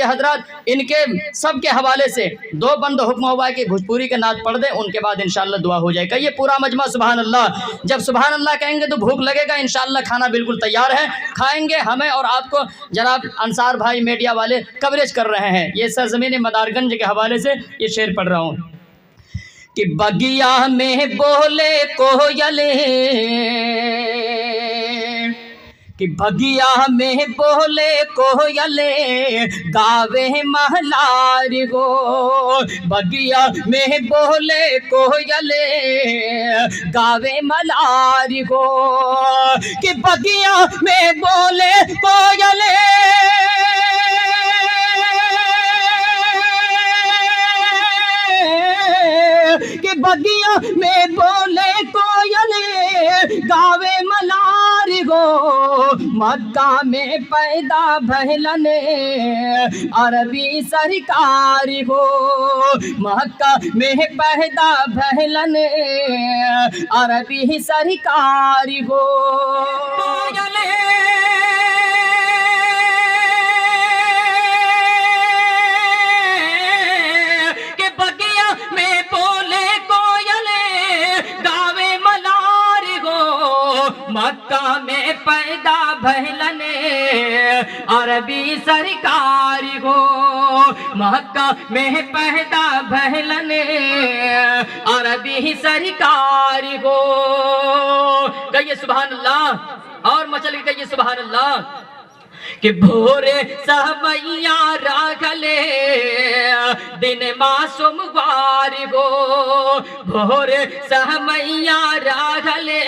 حضرات इनके सब के हवाले से दो बंद हुक्म हुआ कि भोजपुरी के नात पढ़ दे, उनके बाद इंशाअल्लाह दुआ हो जाएगा। ये पूरा मजमा सुभान अल्लाह, जब सुभान अल्लाह कहेंगे तो भूख लगेगा, इंशाअल्लाह खाना बिल्कुल तैयार है, खाएंगे। हमें और आपको जनाब अंसार भाई मीडिया वाले कवरेज कर रहे हैं। ये सरजमीन मदारगंज के हवाले से ये शेर पढ़ रहा हूँ कि बगिया में बोले कोयले, कि बगिया में बोले कोयले गावे महलार गो, बगिया में बोले कोयले गावे मलार गो, कि बगिया में बोले कोयले कि बगिया में बोले कोयले गावे मलार गो, मक्का में पैदा भैलने अरबी सरकार हो, मक्का में पैदा भैलने अरबी सरकार हो। मक्का में पैदा भैलने अरबी सरकार हो, मक्का में पैदा भैलने अरबी सरकार हो। कहिए सुभान अल्लाह और मचल के कहिए सुभान अल्लाह। कि भोरे सहमैया रागले दिन मासूम वार गो, भोरे सहमैया रागले,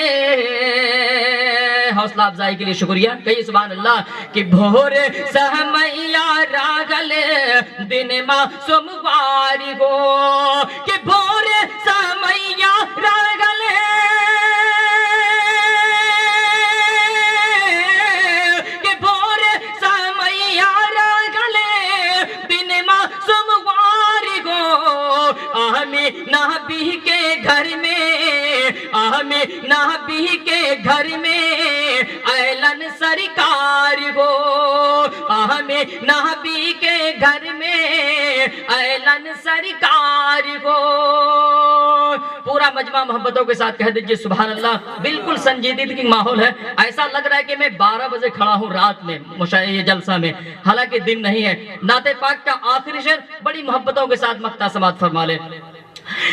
हौसला अफजाई के लिए शुक्रिया, कहिए सुभान अल्लाह। कि भोरे सहमैया रागले दिन मासूम वार गो, कि भोरे सहमैया रागले नबी के घर में, हमें नबी के घर में ऐलन सरकार हो, हमें नबी के घर में ऐलन सरकार हो। पूरा मजमा मोहब्बतों के साथ कह दीजिए सुभान अल्लाह। बिल्कुल संजीदगी की माहौल है, ऐसा लग रहा है कि मैं 12 बजे खड़ा हूँ रात में मुशायरे जलसा में, हालांकि दिन नहीं है। नाते पाक का आखिरी शेर बड़ी मोहब्बतों के साथ मक्ता समात फरमा ले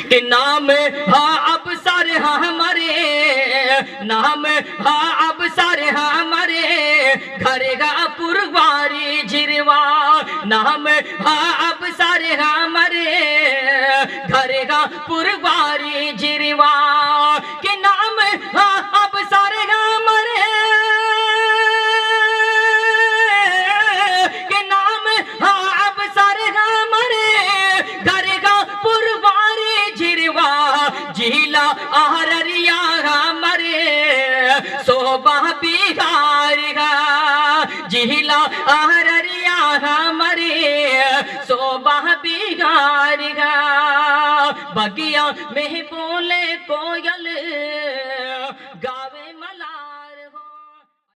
कि नाम हाँ अब सारे हाँ हमारे, नाम हाँ अब सारे हाँ हमारे घरेगा पुरवारी झिरवा, नाम हाँ अब सारे हाँ हमारे घरेगा पुरवारी झिरवा, कि नाम हाँ अब सारे हाँ हमारे, कि नाम हाँ अब सारे हाँ हमारे घरेगा पुरवारी झिरवा, जिला आहरिया हमारे सोबा बिहार गा, जिला आहरिया हमारे सोबा बिहार गा, बगिया में बोले कोयल